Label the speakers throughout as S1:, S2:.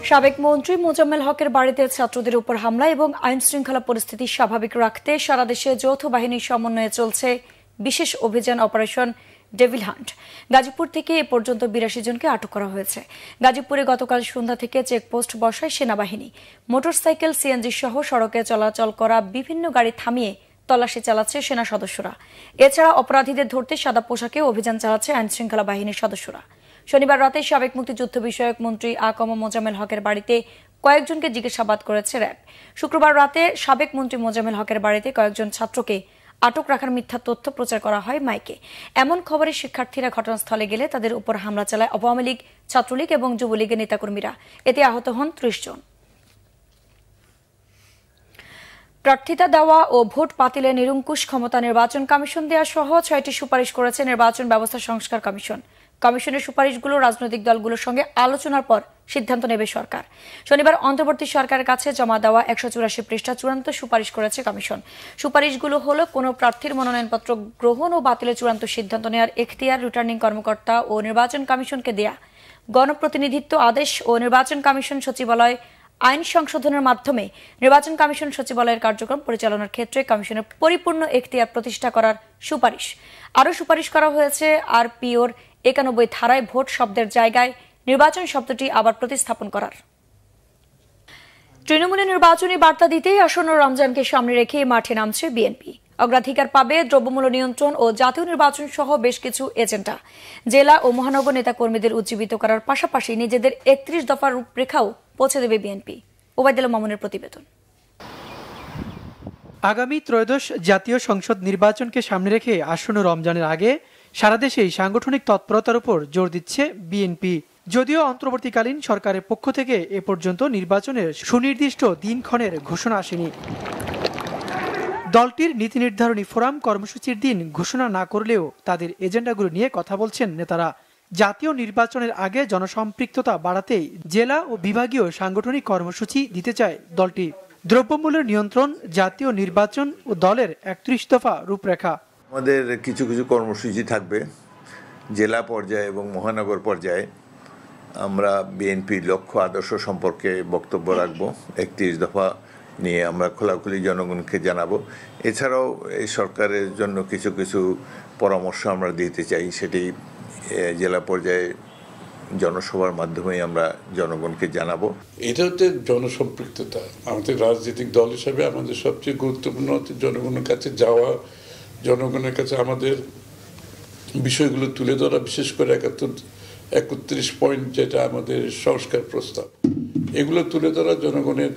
S1: সাবেক মন্ত্রী মোজাম্মেল হকের বাড়িতে ছাত্রদের উপর হামলা এবং আইন শৃঙ্খলা পরিস্থিতি স্বাভাবিক রাখতে সারা দেশে যৌথ বাহিনীর সমন্বয়ে চলছে বিশেষ অভিযান অপারেশন ডেভিল হান্ট। গাজীপুর থেকে এ পর্যন্ত ৮২ জনকে আটক করা হয়েছে। গাজীপুরে গতকাল সন্ধ্যা থেকে চেকপোস্ট বসায় সেনাবাহিনী। মোটরসাইকেল, সিএনজি সহ সড়কে চলাচল করা বিভিন্ন গাড়ি থামিয়ে তল্লাশি চালাচ্ছে সেনা সদস্যরা। এছাড়া অপরাধীদের ধরতে সাদা পোশাকে অভিযান চালাচ্ছে আইন শৃঙ্খলা বাহিনীর সদস্যরা। শনিবার রাতে সাবেক মুক্তিযুদ্ধ বিষয়ক মন্ত্রী আ.ক.ম মোজাম্মেল হকের বাড়িতে কয়েকজনকে জিজ্ঞাসাবাদ করেছে র্যাব। শুক্রবার রাতে সাবেক মন্ত্রী মোজাম্মেল হকের বাড়িতে কয়েকজন ছাত্রকে আটক রাখার মিথ্যা তথ্য প্রচার করা হয় মাইকে। এমন খবরে শিক্ষার্থীরা ঘটনাস্থলে গেলে তাদের উপর হামলা চালায় আওয়ামী লীগ, ছাত্রলীগ এবং যুবলীগের নেতাকর্মীরা। এতে আহত হন ৩০ জন। প্রার্থিতা দেওয়া ও ভোট বাতিলের নিরঙ্কুশ ক্ষমতা নির্বাচন কমিশন দেওয়া সহ ৬টি সুপারিশ করেছে নির্বাচন ব্যবস্থা সংস্কার কমিশন। কমিশনের সুপারিশগুলো রাজনৈতিক দলগুলোর সঙ্গে আলোচনার পর সিদ্ধান্ত নেবে সরকার। শনিবার অন্তর্বর্তী সরকারের কাছে জমা দেওয়া ১৮৪ পৃষ্ঠা চূড়ান্ত সুপারিশ করেছে কমিশন। সুপারিশগুলো হল কোনো প্রার্থীর মনোনয়নপত্র গ্রহণ ও বাতিলের চূড়ান্ত সিদ্ধান্ত নেওয়ার এখতিয়ার রিটার্নিং কর্মকর্তা ও নির্বাচন কমিশনকে দেয়া, গণপ্রতিনিধিত্ব আদেশ ও নির্বাচন কমিশন সচিবালয় আইন সংশোধনের মাধ্যমে নির্বাচন কমিশন সচিবালয়ের কার্যক্রম পরিচালনার ক্ষেত্রে কমিশনের পরিপূর্ণ এখতিয়ার প্রতিষ্ঠা করার সুপারিশ। আরও সুপারিশ করা হয়েছে আরপিওর ৯১ ধারায় ভোট শব্দের জায়গায় নির্বাচন শব্দটি আবার প্রতিস্থাপন করার। তৃণমূলে নির্বাচনী বার্তা দিতেই আসন্ন রমজানকে সামনে রেখে মাঠে নামছে বিএনপি। অগ্রাধিকার পাবে দ্রব্যমূল্য নিয়ন্ত্রণ ও জাতীয় নির্বাচন সহ বেশ কিছু এজেন্ডা। জেলা ও মহানগর নেতাকর্মীদের উজ্জীবিত করার পাশাপাশি নিজেদের ৩১ দফার রূপরেখাও পৌঁছে দেবে বিএনপি। ওবায়দুল্লাহ মামুনের প্রতিবেদন।
S2: আগামী ত্রয়োদশ জাতীয় সংসদ নির্বাচনকে সামনে রেখে আসন্ন রমজানের আগে সারা দেশেই সাংগঠনিক তৎপরতার উপর জোর দিচ্ছে বিএনপি। যদিও অন্তর্বর্তীকালীন সরকারের পক্ষ থেকে এ পর্যন্ত নির্বাচনের সুনির্দিষ্ট দিনক্ষণের ঘোষণা আসেনি। দলটির নীতি নির্ধারণী ফোরাম কর্মসূচির দিন ঘোষণা না করলেও তাদের এজেন্ডাগুলো নিয়ে কথা বলছেন নেতারা। জাতীয় নির্বাচনের আগে জনসম্পৃক্ততা বাড়াতেই জেলা ও বিভাগীয় সাংগঠনিক কর্মসূচি দিতে চায় দলটি। দ্রব্যমূল্যের নিয়ন্ত্রণ, জাতীয় নির্বাচন ও দলের ৩১ দফা রূপরেখা।
S3: আমাদের কিছু কিছু কর্মসূচি থাকবে জেলা পর্যায়ে এবং মহানগর পর্যায়ে। আমরা বিএনপির লক্ষ্য আদর্শ সম্পর্কে বক্তব্য রাখব, ৩১ দফা নিয়ে আমরা খোলাখুলি জনগণকে জানাবো। এছাড়াও এই সরকারের জন্য কিছু কিছু পরামর্শ আমরা দিতে চাই, সেটি জেলা পর্যায়ে জনসভার মাধ্যমে আমরা জনগণকে জানাবো।
S4: এটা হচ্ছে জনসম্পৃক্ততা। আমাদের রাজনৈতিক দল হিসাবে আমাদের সবচেয়ে গুরুত্বপূর্ণ হচ্ছে জনগণের কাছে যাওয়া, জনগণের কাছে আমাদের বিষয়গুলো তুলে ধরা। বিশেষ করে ৩১ পয়েন্ট যেটা আমাদের সংস্কার প্রস্তাব, এগুলো তুলে ধরা। জনগণের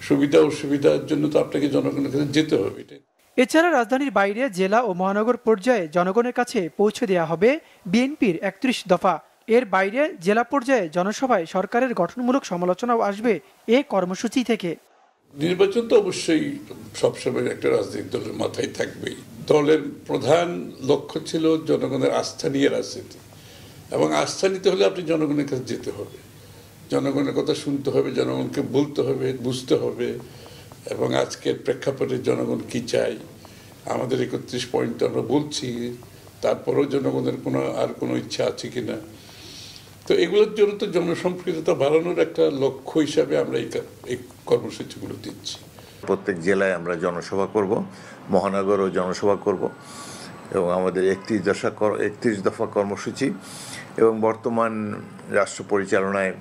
S4: সুবিধা অসুবিধার জন্য তো আপনাকে জনগণের কাছে যেতে হবে।
S2: এছাড়া রাজধানীর বাইরে জেলা ও মহানগর পর্যায়ে জনগণের কাছে পৌঁছে দেওয়া হবে বিএনপির ৩১ দফা। এর বাইরে জেলা পর্যায়ে জনসভায় সরকারের গঠনমূলক সমালোচনাও আসবে এ কর্মসূচি থেকে।
S4: নির্বাচন তো অবশ্যই সবসময় একটা রাজনৈতিক দলের মাথায় থাকবেই। দলের প্রধান লক্ষ্য ছিল জনগণের আস্থা নিয়ে রাজনীতি, এবং আস্থা নিতে হলে আপনি জনগণের কাছে যেতে হবে, জনগণের কথা শুনতে হবে, জনগণকে বলতে হবে, বুঝতে হবে। এবং আজকের প্রেক্ষাপটে জনগণ কি চাই, আমাদের ৩১ পয়েন্ট আমরা বলছি, তারপরেও জনগণের কোনো ইচ্ছা আছে কিনা। তো এগুলোর জন্য তো জনসম্পৃক্ততা বাড়ানোর একটা লক্ষ্য হিসাবে আমরা এই কর্মসূচিগুলো দিচ্ছি।
S3: প্রত্যেক জেলায় আমরা জনসভা করব, মহানগরও জনসভা করব, এবং আমাদের ৩১ দফা কর্মসূচি এবং বর্তমান রাষ্ট্র পরিচালনায়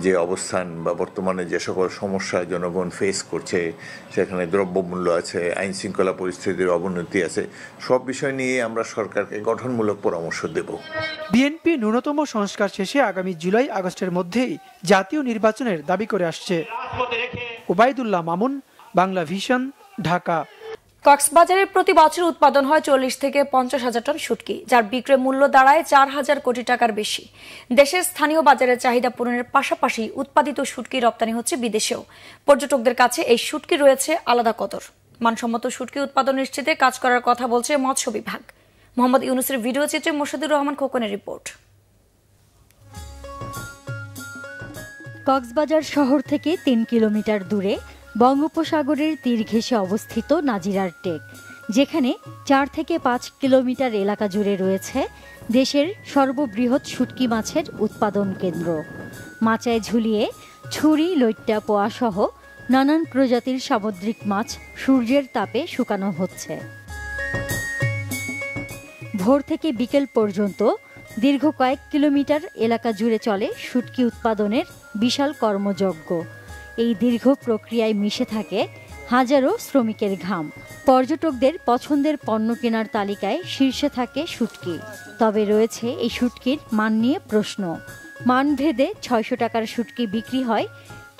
S3: যে অবস্থান বা বর্তমানে যে সকল সমস্যা জনগণ ফেস করছে, সেখানে দ্রব্যমূল্য আছে, আইন শৃঙ্খলা পরিস্থিতির অবনতি আছে, সব বিষয় নিয়ে আমরা সরকারকে গঠনমূলক পরামর্শ দেব।
S2: বিএনপি ন্যূনতম সংস্কার শেষে আগামী জুলাই আগস্টের মধ্যেই জাতীয় নির্বাচনের দাবি করে আসছে। ওবায়দুল্লাহ মামুন, বাংলা ভিশন, ঢাকা।
S1: কক্সবাজারে প্রতি বছর উৎপাদন হয় ৪০ থেকে ৫০ হাজার টন শুটকি, যার বিক্রয় মূল্য দাঁড়ায় ৪,০০০ কোটি টাকার বেশি। দেশের স্থানীয় বাজারের চাহিদা পূরণের পাশাপাশি উৎপাদিত শুটকি রপ্তানি হচ্ছে বিদেশেও। পর্যটকদের কাছে এই শুটকি রয়েছে আলাদা কদর। মানসম্মত শুটকি উৎপাদন নিশ্চিতে কাজ করার কথা বলছে মৎস্য বিভাগ। মোহাম্মদ ইউনুসের ভিডিও চিত্রে মোর্শেদুর রহমান খোকনের রিপোর্ট।
S5: কক্সবাজার শহর থেকে ৩ কিলোমিটার দূরে বঙ্গোপসাগরের তীর ঘেঁষে অবস্থিত নাজিরার টেক, যেখানে ৪ থেকে ৫ কিলোমিটার এলাকা জুড়ে রয়েছে দেশের সর্ববৃহৎ শুটকি মাছের উৎপাদন কেন্দ্র। মাচায় ঝুলিয়ে ছুরি, লইট্টা, পোয়া সহ নানান প্রজাতির সামুদ্রিক মাছ সূর্যের তাপে শুকানো হচ্ছে। ভোর থেকে বিকেল পর্যন্ত দীর্ঘ কয়েক কিলোমিটার এলাকা জুড়ে চলে শুটকি উৎপাদনের বিশাল কর্মযজ্ঞ। এই দীর্ঘ প্রক্রিয়ায় মিশে থাকে হাজারো শ্রমিকের ঘাম। পর্যটকদের পছন্দের পণ্য কেনার তালিকায় শীর্ষে থাকে শুটকি। তবে রয়েছে এই শুটকির মান নিয়ে প্রশ্ন। মানভেদে 600 টাকার শুটকি বিক্রি হয়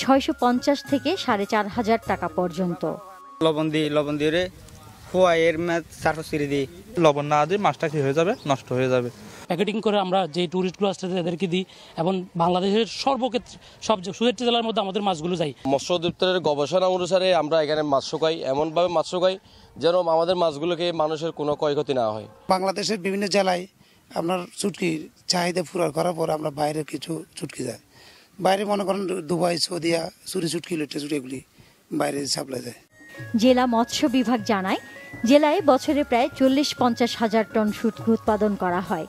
S5: 650 থেকে 4500 টাকা পর্যন্ত।
S6: লবণ দিয়ে এর ম্যাচ সার্ফ সিঁড়ি দিই।
S7: লবণ না দিয়ে মাছটা কি হয়ে যাবে, নষ্ট হয়ে যাবে।
S8: প্যাকেটিং করে আমরা যে ট্যুরিস্টগুলো আসছে তাদেরকে দিই এবং বাংলাদেশের সর্বক্ষেত্রে সব 67 জেলার মধ্যে আমাদের মাছগুলো যায়।
S9: মৎস্য অধিদপ্তরের গবেষণা অনুসারে আমরা এখানে মাছ শুকাই, এমনভাবে মাছ শুকাই যেন আমাদের মাছগুলোকে মানুষের কোনো ক্ষয়ক্ষতি না হয়।
S10: বাংলাদেশের বিভিন্ন জেলায় আপনার শুটকির চাহিদা পূরণ করার পর আমরা বাইরে কিছু শুটকি যায়। বাইরে মনে করেন দুবাই, সৌদিয়া চুরি শুটকি, লইট্টা শুটকিগুলি বাইরে সাপ্লাই যায়।
S5: জেলা মৎস্য বিভাগ জানায়, জেলায় বছরে প্রায় 40-50 হাজার টন শুটকি উৎপাদন করা হয়।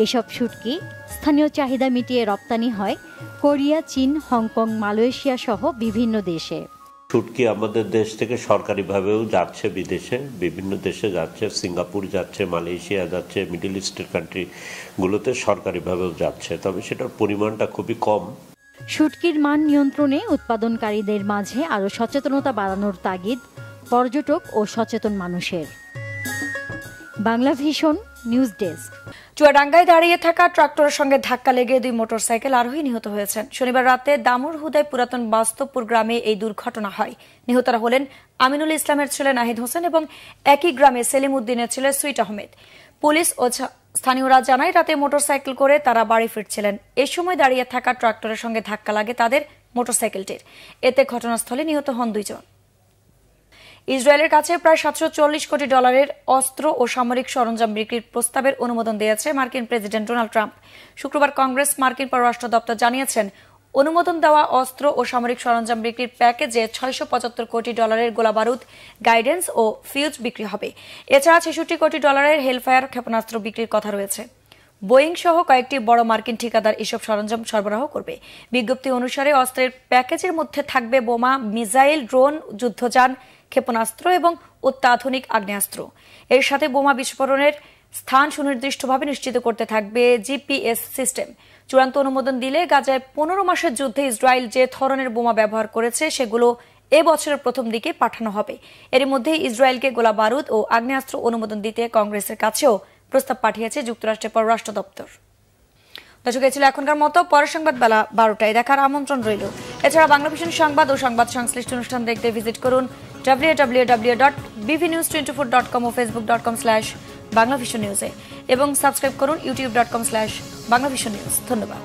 S5: এসব শুটকি স্থানীয় চাহিদা মিটিয়ে রপ্তানি হয় কোরিয়া, চীন, হংকং, মালয়েশিয়া সহ বিভিন্ন দেশে।
S11: শুটকি আমাদের দেশ থেকে সরকারিভাবেও যাচ্ছে বিদেশে, বিভিন্ন দেশে যাচ্ছে, সিঙ্গাপুর যাচ্ছে, মালয়েশিয়া যাচ্ছে, মিডল ইস্টের কান্ট্রিগুলোতে সরকারিভাবেও যাচ্ছে, তবে সেটার পরিমাণটা খুবই কম।
S5: শুটকির মান নিয়ন্ত্রণে উৎপাদনকারীদের মাঝে আরও সচেতনতা বাড়ানোর তাগিদ পর্যটক ও সচেতন মানুষের। Bangla vision news desk.
S1: চুয়াডাঙ্গায় দাঁড়িয়ে থাকা ট্রাক্টরের সঙ্গে ধাক্কা লেগে 2 মোটরসাইকেল আরোহী নিহত হয়েছেন। শনিবার রাতে দামুরহুদায় পুরাতন বাস্তবপুর গ্রামে এই দুর্ঘটনা হয়। নিহতরা হলেন আমিনুল ইসলামের ছেলে নাহিদ হোসেন এবং একই গ্রামে সেলিম উদ্দিনের ছেলে সুইট আহমেদ। পুলিশ ও স্থানীয়রা জানায়, রাতে মোটরসাইকেল করে তারা বাড়ি ফিরছিলেন। এ সময় দাঁড়িয়ে থাকা ট্রাক্টরের সঙ্গে ধাক্কা লাগে তাদের মোটরসাইকেলটির। এতে ঘটনাস্থলে নিহত হন 2 জন। ইসরায়েলের কাছে প্রায় $740 কোটি অস্ত্র ও সামরিক সরঞ্জাম বিক্রির প্রস্তাবের অনুমোদন দিয়েছে মার্কিন প্রেসিডেন্ট ডোনাল্ড ট্রাম্প। শুক্রবার কংগ্রেস মার্কিন পররাষ্ট্র দপ্তর জানিয়েছেন, অনুমোদন দেওয়া অস্ত্র ও সামরিক সরঞ্জাম বিক্রির প্যাকেজে $675 কোটি গোলাবারুদ, গাইডেন্স ও ফিউজ বিক্রি হবে। এছাড়া $66 কোটি হেলফায়ার ক্ষেপণাস্ত্র বিক্রির কথা রয়েছে। বোয়িং সহ কয়েকটি বড় মার্কিন ঠিকাদার এসব সরঞ্জাম সরবরাহ করবে। বিজ্ঞপ্তি অনুসারে অস্ত্রের প্যাকেজের মধ্যে থাকবে বোমা, মিসাইল, ড্রোন, যুদ্ধযান, ক্ষেপণাস্ত্র এবং অত্যাধুনিক আগ্নেয়াস্ত্র। এর সাথে বোমা বিস্ফোরণের স্থান সুনির্দিষ্টভাবে নিশ্চিত করতে থাকবে জিপিএস সিস্টেম। চূড়ান্ত অনুমোদন দিলে গাজায় 15 মাসের যুদ্ধে ইসরায়েল যে ধরনের বোমা ব্যবহার করেছে সেগুলো এ বছরের প্রথম দিকে পাঠানো হবে। এর মধ্যে ইসরায়েলকে গোলা বারুদ ও আগ্নেয়াস্ত্র অনুমোদন দিতে কংগ্রেসের কাছেও প্রস্তাব পাঠিয়েছে যুক্তরাষ্ট্রের পররাষ্ট্র দপ্তর। দর্শক, এই ছিল এখনকার মতো। পরের সংবাদ বেলা 12টায় দেখার আমন্ত্রণ রইল। এছাড়া বাংলা ভিশন সংবাদ ও সংবাদ সংশ্লিষ্ট অনুষ্ঠান দেখতে ভিজিট করুন www.bvnews24.com ও facebook.com/banglavisionnews এবং সাবস্ক্রাইব করুন youtube.com/banglavisionnews। ধন্যবাদ।